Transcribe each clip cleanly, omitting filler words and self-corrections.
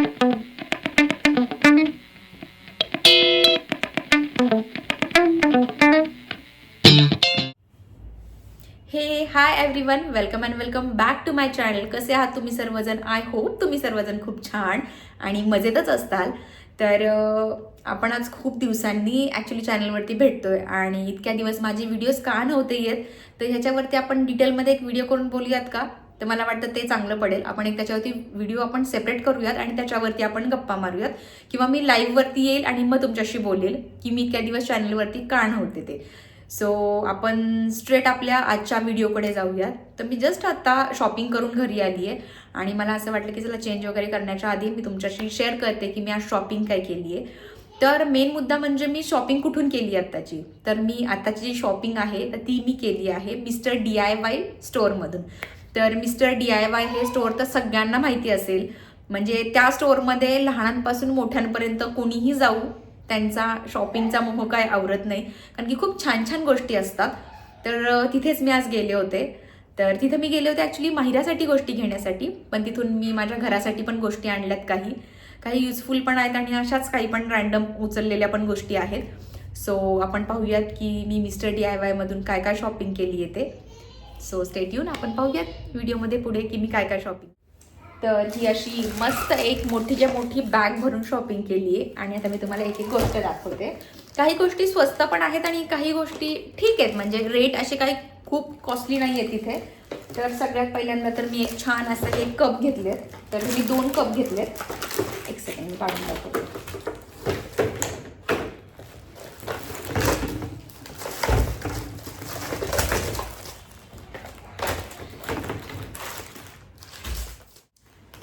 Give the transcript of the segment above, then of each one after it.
हे hi everyone, welcome and welcome back to my channel. कसे आहात तुम्ही सर्वजण? आय होप तुम्ही सर्वजण खूप छान आणि मजेतच असताल. तर आपण आज खूप दिवसांनी ॲक्च्युली चॅनलवरती भेटतोय आणि इतक्या दिवस माझे व्हिडिओज का नव्हते येत, तर ह्याच्यावरती आपण डिटेलमध्ये एक व्हिडिओ करून बोलूयात का? तर मला वाटतं ते चांगलं पडेल. आपण एक त्याच्यावरती व्हिडिओ आपण सेपरेट करूयात आणि त्याच्यावरती आपण गप्पा मारूयात, किंवा मी लाईव्हवरती येईल आणि मग तुमच्याशी बोलेल की मी इतक्या दिवस चॅनलवरती का नव्हते ते. सो आपण स्ट्रेट आपल्या आजच्या व्हिडिओकडे जाऊयात. तर मी जस्ट आता शॉपिंग करून घरी आली आहे आणि मला असं वाटलं की चला चेंज वगैरे करण्याच्या आधी मी तुमच्याशी शेअर करते की मी आज शॉपिंग काय केली आहे. तर मेन मुद्दा म्हणजे मी शॉपिंग कुठून केली आत्ताची. तर मी आत्ताची जी शॉपिंग आहे तर ती मी केली आहे मिस्टर DIY स्टोअरमधून. तर मिस्टर DIY हे स्टोअर तर सगळ्यांना माहिती असेल. म्हणजे त्या स्टोअरमध्ये लहानांपासून मोठ्यांपर्यंत कोणीही जाऊ, त्यांचा शॉपिंगचा मोह काय आवरत नाही, कारण की खूप छान छान गोष्टी असतात. तर तिथेच मी आज गेले होते. तर तिथे मी गेले होते ॲक्च्युली माहिरासाठी गोष्टी घेण्यासाठी, पण तिथून मी माझ्या घरासाठी पण गोष्टी आणल्यात. काही काही युजफुल पण आहेत आणि अशाच काही पण रँडम उचललेल्या पण गोष्टी आहेत. सो आपण पाहूयात की मी मिस्टर DIY मधून काय काय शॉपिंग केली आहे ते. सो स्टे ट्यून, आपण पाहूयात व्हिडिओमध्ये पुढे की मी काय काय शॉपिंग. तर ही अशी मस्त एक मोठीच्या मोठी बॅग भरून शॉपिंग केली आहे आणि आता मी तुम्हाला एक एक गोष्ट दाखवते. काही गोष्टी स्वस्त पण आहेत आणि काही गोष्टी ठीक आहेत, म्हणजे रेट असे काही खूप कॉस्टली नाही आहे तिथे. तर सगळ्यात पहिल्यांदा तर मी एक छान असं एक कप घेतलेत. तर मी 2 कप घेतलेत. एक सेकंड मी काढून दाखवते.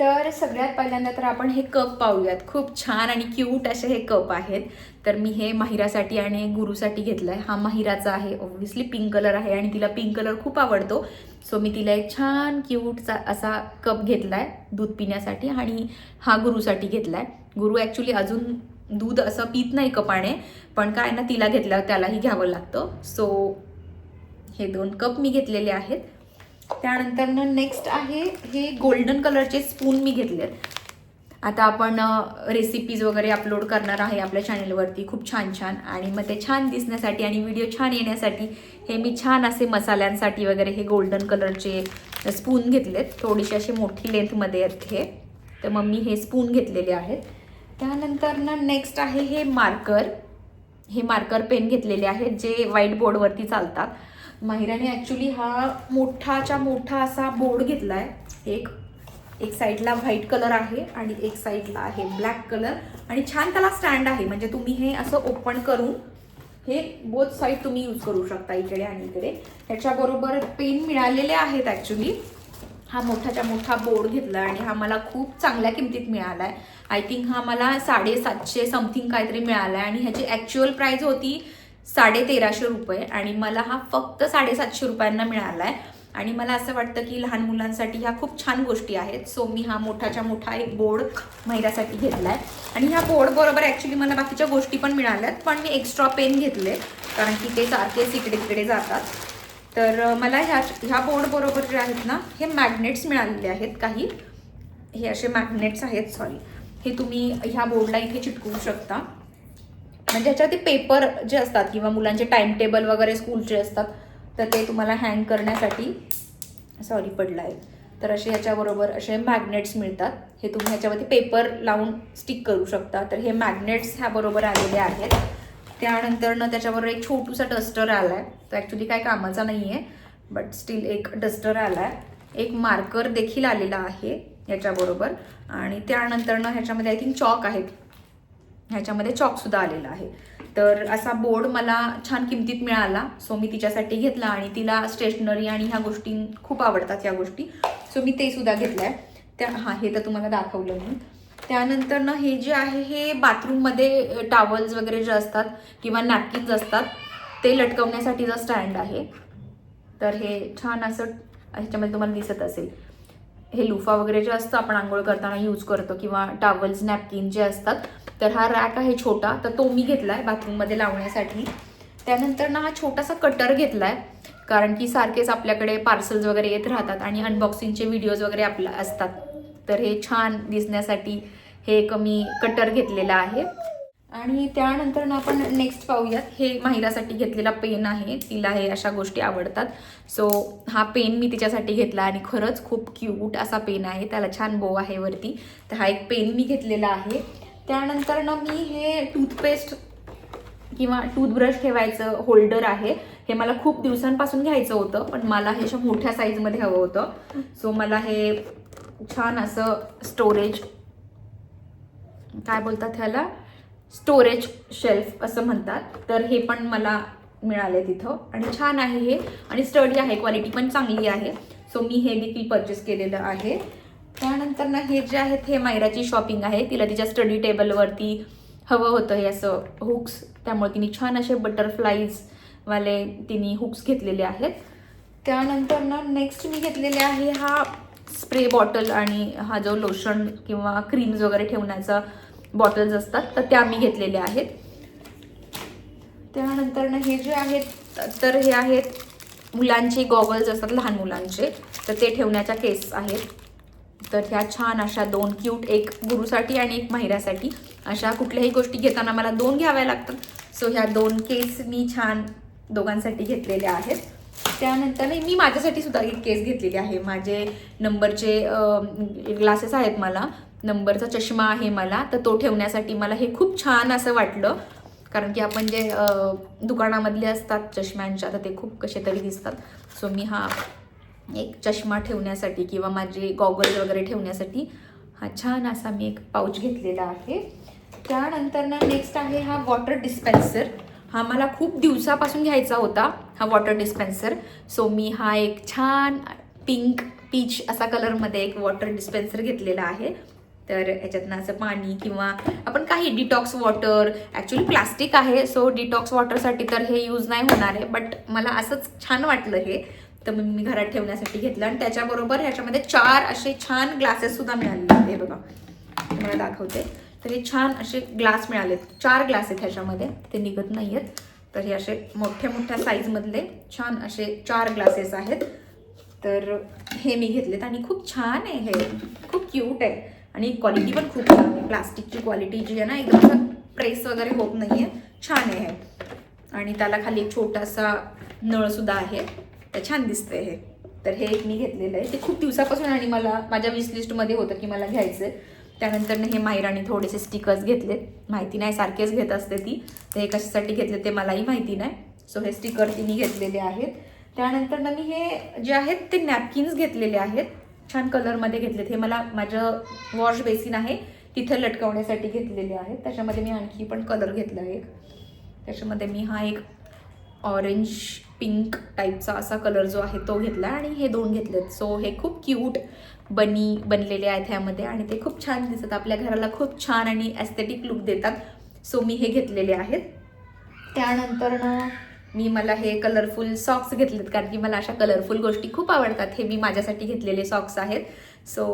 तर सगळ्यात पहिल्यांदा तर आपण हे कप पाहूयात. खूप छान आणि क्यूट असे हे कप आहेत. तर मी हे माहिरासाठी आणि गुरुसाठी घेतलं आहे. हा माहिराचा आहे, ऑब्व्हियसली पिंक कलर आहे आणि तिला पिंक कलर खूप आवडतो. सो मी तिला एक छान क्यूटचा असा कप घेतला आहे दूध पिण्यासाठी, आणि हा गुरुसाठी घेतला आहे. गुरु ॲक्च्युली अजून दूध असं पित नाही कपाने, पण काय ना तिला घेतल्यावर त्यालाही घ्यावं लागतं. सो हे 2 कप मी घेतलेले आहेत. त्यानंतर नेक्स्ट आहे हे गोल्डन कलरचे स्पून मी घेतलेत. आता आपण रेसिपीज वगैरे अपलोड करणार आहे आपल्या चॅनलवरती खूप छान छान, आणि मग ते छान दिसण्यासाठी आणि व्हिडिओ छान येण्यासाठी हे मी छान असे मसाल्यांसाठी वगैरे हे गोल्डन कलरचे स्पून घेतलेत. थोडीशी अशी मोठी लेंथमध्ये आहेत हे. तर मग मी हे स्पून घेतलेले आहेत. त्यानंतर नेक्स्ट आहे हे मार्कर. हे मार्कर पेन घेतलेले आहेत जे व्हाईट बोर्डवरती चालतात. माहिराने ॲक्च्युली हा मोठाच्या मोठा असा बोर्ड घेतला आहे. एक साईडला व्हाईट कलर आहे आणि एक साईडला आहे ब्लॅक कलर, आणि छान त्याला स्टँड आहे. म्हणजे तुम्ही हे असं ओपन करून हे बोथ साईड तुम्ही यूज करू शकता, इकडे आणि इकडे. ह्याच्याबरोबर पेन मिळालेले आहेत ॲक्च्युली. हा मोठाच्या मोठा बोर्ड घेतला आणि हा मला खूप चांगल्या किमतीत मिळाला आहे. आय थिंक हा मला 750 समथिंग काहीतरी मिळाला आहे, आणि ह्याची ॲक्च्युअल प्राईज होती 1350 रुपये आणि मला हा फक्त 750 रुपयांना मिळाला आहे. आणि मला असं वाटतं की लहान मुलांसाठी ह्या खूप छान गोष्टी आहेत. सो मी हा मोठाच्या मोठा एक बोर्ड महिलासाठी घेतला आहे. आणि ह्या बोर्ड बरोबर ॲक्च्युली मला बाकीच्या गोष्टी पण मिळाल्यात, पण मी एक्स्ट्रा पेन घेतले कारण की ते सारखेच इकडे तिकडे जातात. तर मला ह्या बोर्ड बरोबर जे आहेत ना, हे मॅग्नेट्स मिळालेले आहेत. काही हे असे मॅग्नेट्स आहेत, सॉरी, हे तुम्ही ह्या बोर्डला इथे चिटकवू शकता. म्हणजे ह्याच्यावरती पेपर जे असतात किंवा मुलांचे टाइम टेबल वगैरे स्कूलचे असतात, तर ते तुम्हाला हँग करण्यासाठी, सॉरी पडलं आहे, तर असे ह्याच्याबरोबर असे मॅग्नेट्स मिळतात. हे तुम्ही ह्याच्यावरती पेपर लावून स्टिक करू शकता. तर हे मॅग्नेट्स ह्याबरोबर आलेले आहेत. त्यानंतर त्याच्याबरोबर एक छोटूसा डस्टर आला आहे. तो ॲक्च्युली काय कामाचा नाही आहे, बट स्टील एक डस्टर आला आहे. एक मार्कर देखील आलेला आहे ह्याच्याबरोबर. आणि त्यानंतर ह्याच्यामध्ये आय थिंक चॉक आहेत. ह्याच्यामध्ये चॉकसुद्धा आलेला आहे. तर असा बोर्ड मला छान किमतीत मिळाला. सो मी तिच्यासाठी घेतला आणि तिला स्टेशनरी आणि ह्या गोष्टी खूप आवडतात ह्या गोष्टी. सो मी ते सुद्धा घेतलं आहे. हे तर तुम्हाला दाखवलं मी. त्यानंतर हे जे आहे हे बाथरूममध्ये टॉवल्स वगैरे जे असतात किंवा नॅपकिन्स असतात ते लटकवण्यासाठीचा स्टँड आहे. तर हे छान असं ह्याच्यामध्ये तुम्हाला दिसत असेल. हे लुफा वगैरे जे असतं आपण आंघोळ करताना यूज करतो, किंवा टॉवल्स नॅपकिन जे असतात, तर हा रॅक आहे छोटा, तर तो मी घेतला आहे बाथरूममध्ये लावण्यासाठी. त्यानंतर हा छोटासा कटर घेतला आहे, कारण की सारखेच आपल्याकडे पार्सल्स वगैरे येत राहतात आणि अनबॉक्सिंगचे व्हिडिओज वगैरे असतात. तर हे छान दिसण्यासाठी हे एक मी कटर घेतलेला आहे. आणि त्यानंतर ना आपण नेक्स्ट पाहूयात. हे माहिरासाठी घेतलेला पेन आहे. तिला हे अशा गोष्टी आवडतात. सो हा पेन मी तिच्यासाठी घेतला आणि खरंच खूप क्यूट असा पेन आहे. त्याला छान बो आहे वरती. तर हा एक पेन मी घेतलेला आहे. त्यानंतर ना मी हे टूथपेस्ट किंवा टूथब्रश ठेवायचं होल्डर आहे. हे मला खूप दिवसांपासून घ्यायचं होतं, पण मला हे अशा मोठ्या साईजमध्ये हवं होतं. सो मला हे छान असं स्टोरेज, काय बोलतात ह्याला, स्टोरेज शेल्फ असं म्हणतात, तर हे पण मला मिळाले तिथं. आणि छान आहे हे आणि स्टडी आहे, क्वालिटी पण चांगली आहे. सो मी हे देखील परचेस केलेलं आहे. त्यानंतर ना हे जे आहेत हे मायराची शॉपिंग आहे. तिला तिच्या स्टडी टेबलवरती हवं होतं हे असं हुक्स, त्यामुळे तिने छान असे बटरफ्लाईजवाले तिने हुक्स घेतलेले आहेत. त्यानंतर ना नेक्स्ट मी घेतलेले आहे हा स्प्रे बॉटल आणि हा जो लोशन किंवा क्रीम्स वगैरे ठेवण्याचा बॉटल्स असतात, तर त्या मी घेतलेल्या आहेत. त्यानंतर ना हे जे आहेत तर हे आहेत मुलांचे गॉगल्स असतात लहान मुलांचे, तर ते ठेवण्याच्या केस आहेत. तर ह्या छान अशा 2 क्यूट, एक गुरुसाठी आणि एक माहिरासाठी. अशा कुठल्याही गोष्टी घेताना मला 2 घ्याव्या लागतात. सो ह्या 2 केस मी छान दोघांसाठी घेतलेल्या आहेत. त्यानंतर मी माझ्यासाठी सुद्धा एक केस घेतलेली आहे. माझे नंबरचे ग्लासेस आहेत, मला नंबरचा चष्मा आहे मला, तर तो ठेवण्यासाठी मला हे खूप छान असं वाटलं. कारण की आपण जे दुकानामधले असतात चष्म्यांच्या, तर ते खूप कसे तरी दिसतात. सो मी हा एक चष्मा ठेवण्यासाठी किंवा माझे गॉगल्स वगैरे ठेवण्यासाठी हा छान असा मी एक पाऊच घेतलेला आहे. त्यानंतर ना नेक्स्ट आहे हा वॉटर डिस्पेन्सर. हा मला खूप दिवसापासून घ्यायचा होता हा वॉटर डिस्पेन्सर. सो मी हा एक छान पिंक पीच असा कलरमध्ये एक वॉटर डिस्पेन्सर घेतलेला आहे. तर याच्यातनं असं पाणी किंवा आपण काही डिटॉक्स वॉटर, ॲक्च्युली प्लास्टिक आहे, सो डिटॉक्स वॉटरसाठी तर हे यूज नाही होणार आहे, बट मला असंच छान वाटलं हे, तर मी घरात ठेवण्यासाठी घेतलं. आणि त्याच्याबरोबर ह्याच्यामध्ये 4 असे छान ग्लासेससुद्धा मिळाले. हे बघा, तुम्हाला दाखवते. तर हे छान असे ग्लास मिळालेत. 4 ग्लास आहेत ह्याच्यामध्ये, ते निघत नाही आहेत. तर हे असे मोठ्या साईजमधले छान असे 4 ग्लासेस आहेत. तर हे मी घेतलेत आणि खूप छान आहे, हे खूप क्यूट आहे आणि क्वालिटी पण खूप छान आहे. प्लास्टिकची क्वालिटी जी आहे ना, एकदम प्रेस वगैरे होत नाही आहे, छान आहे. आणि त्याला खाली एक छोटासा नळसुद्धा आहे, तर छान दिसतंय हे. तर हे एक मी घेतलेलं आहे. ते खूप दिवसापासून आणि मला माझ्या विश लिस्टमध्ये होतं की मला घ्यायचं आहे. त्यानंतर हे मायराने थोडेसे स्टिकर्स घेतलेत. माहिती नाही, सारखेच घेत असते ती, तर हे कशासाठी घेतले ते मलाही माहिती नाही. सो हे स्टिकर तिने घेतलेले आहेत. त्यानंतर मी हे जे आहेत ते नॅपकिन्स घेतलेले आहेत, छान कलरमध्ये घेतलेत. हे मला माझं वॉश बेसिन आहे तिथं लटकवण्यासाठी घेतलेले आहेत. त्याच्यामध्ये मी आणखी पण कलर घेतला आहे. त्याच्यामध्ये मी हा एक ऑरेंज पिंक टाईपचा असा कलर जो आहे तो घेतला आणि हे 2 घेतलेत. सो हे खूप क्यूट बनलेले आहेत ह्यामध्ये आणि ते खूप छान दिसतात, आपल्या घराला खूप छान आणि ॲस्थेटिक लुक देतात. सो मी हे घेतलेले आहेत. त्यानंतर मला हे कलरफुल सॉक्स घेतलेत, कारण की मला अशा कलरफुल गोष्टी खूप आवडतात. हे मी माझ्यासाठी घेतलेले सॉक्स आहेत. सो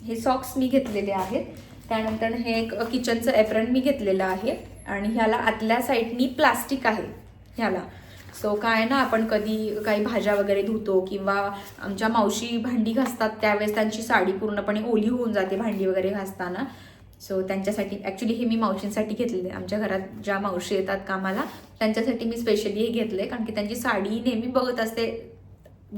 हे सॉक्स मी घेतलेले आहेत. त्यानंतर हे एक किचनचं एप्रन मी घेतलेलं आहे आणि ह्याला आतल्या साईडनी प्लास्टिक आहे ह्याला. सो काय ना, आपण कधी काही भाज्या वगैरे धुतो किंवा आमच्या मावशी भांडी घासतात, त्यावेळेस त्यांची साडी पूर्णपणे ओली होऊन जाते भांडी वगैरे घासताना. सो त्यांच्यासाठी ॲक्च्युली हे मी मावशींसाठी घेतलेले. आमच्या घरात ज्या मावशी येतात कामाला, त्यांच्यासाठी मी स्पेशली हे घेतले, कारण की त्यांची साडी नेहमी बघत असते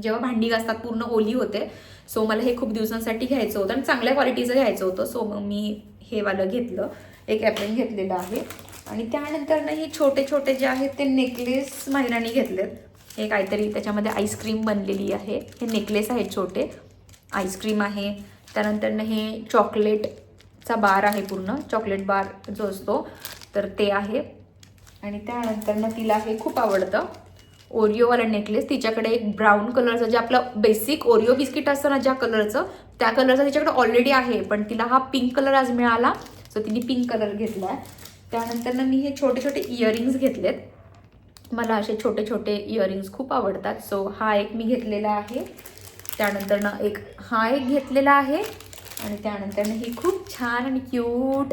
जेव्हा भांडी घासतात पूर्ण ओली होते. सो मला हे खूप दिवसांसाठी घ्यायचं होतं आणि चांगल्या क्वालिटीचं घ्यायचं होतं. सो मग मी हे वालं घेतलं, एक ॲप्रन घेतलेलं आहे. आणि त्यानंतर हे छोटे छोटे जे आहेत ते नेकलेस मायराने घेतलेत. हे काहीतरी त्याच्यामध्ये आईस्क्रीम बनलेली आहे. हे नेकलेस आहेत छोटे, आईस्क्रीम आहे. त्यानंतर हे चॉकलेटचा बार आहे, पूर्ण चॉकलेट बार जो असतो तर ते आहे. आणि त्यानंतर तिला हे खूप आवडतं ओरिओवाला नेकलेस. तिच्याकडे एक ब्राऊन कलरचं जे आपलं बेसिक ओरिओ बिस्किट असतं ना ज्या कलरचं, त्या कलरचा तिच्याकडे ऑलरेडी आहे, पण तिला हा पिंक कलर आज मिळाला, सो तिने पिंक कलर घेतला आहे. त्यानंतर मी हे छोटे छोटे इयरिंग्स घेतलेत. मला असे छोटे छोटे इयरिंग्स खूप आवडतात. सो हा एक मी घेतलेला आहे. त्यानंतर एक हा एक घेतलेला आहे. आणि त्यानंतर ही खूप छान आणि क्यूट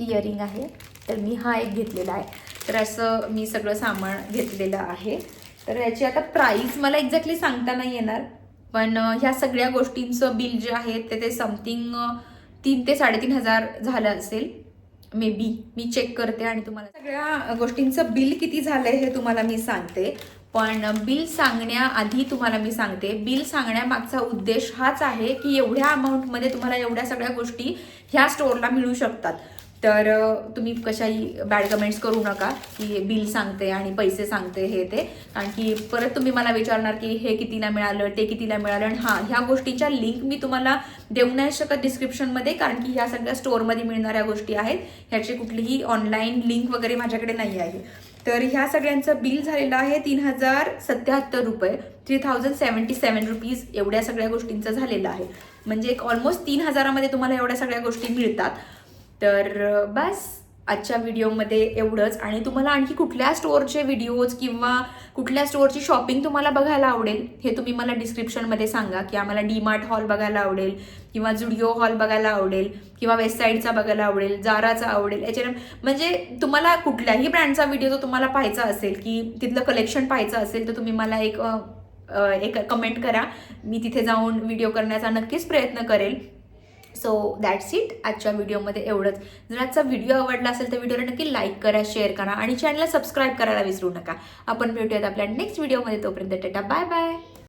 इयरिंग आहे, तर मी हा एक घेतलेला आहे. तर असं मी सगळं सामान घेतलेलं आहे. तर याची आता प्राईस मला एक्झॅक्टली सांगता नाही येणार, पण ह्या सगळ्या गोष्टींचं बिल जे आहे ते समथिंग 3 ते 3,500 झालं असेल मे बी. मी चेक करते आणि तुम्हाला सगळ्या गोष्टींचं बिल किती झालंय हे तुम्हाला मी सांगते. पण बिल सांगण्याआधी तुम्हाला मी सांगते, बिल सांगण्यामागचा उद्देश हाच आहे की एवढ्या अमाऊंटमध्ये तुम्हाला एवढ्या सगळ्या गोष्टी ह्या स्टोअरला मिळू शकतात. तर तुम्ही कशाही बॅड कमेंट्स करू नका की बिल सांगते आणि पैसे सांगते हे ते, कारण की परत तुम्ही मला विचारणार की हे कितीला मिळालं, ते कितीला मिळालं. आणि हां, ह्या गोष्टीच्या लिंक मी तुम्हाला देऊ नाही शकत डिस्क्रिप्शनमध्ये, कारण की ह्या सगळ्या स्टोअरमध्ये मिळणाऱ्या गोष्टी आहेत. ह्याची कुठलीही ऑनलाईन लिंक वगैरे माझ्याकडे नाही आहे. तर ह्या सगळ्यांचं बिल झालेलं आहे 3,077 रुपये, 3,077 रुपीज एवढ्या सगळ्या गोष्टींचं झालेलं आहे. म्हणजे एक ऑलमोस्ट 3,000मध्ये तुम्हाला एवढ्या सगळ्या गोष्टी मिळतात. तर बस आजच्या व्हिडिओमध्ये एवढंच. आणि तुम्हाला आणखी कुठल्या स्टोअरचे व्हिडिओज किंवा कुठल्या स्टोअरची शॉपिंग तुम्हाला बघायला आवडेल हे तुम्ही मला डिस्क्रिप्शनमध्ये सांगा, की आम्हाला डीमार्ट हॉल बघायला आवडेल किंवा जुडिओ हॉल बघायला आवडेल किंवा वेस्ट साईडचा बघायला आवडेल, जाराचा आवडेल, H&M. म्हणजे तुम्हाला कुठल्याही ब्रँडचा व्हिडिओ जर तुम्हाला पाहायचा असेल की तिथलं कलेक्शन पाहायचं असेल तर तुम्ही मला एक कमेंट करा. मी तिथे जाऊन व्हिडिओ करण्याचा नक्कीच प्रयत्न करेल. So that's it. आजच्या व्हिडिओमध्ये एवढंच. जर आजचा व्हिडिओ आवडला असेल तर व्हिडिओला नक्की लाईक करा, शेअर करा आणि चॅनलला सबस्क्राईब करायला विसरू नका. आपण भेटूयात आपल्या नेक्स्ट व्हिडिओमध्ये. तोपर्यंत टाटा, बाय बाय.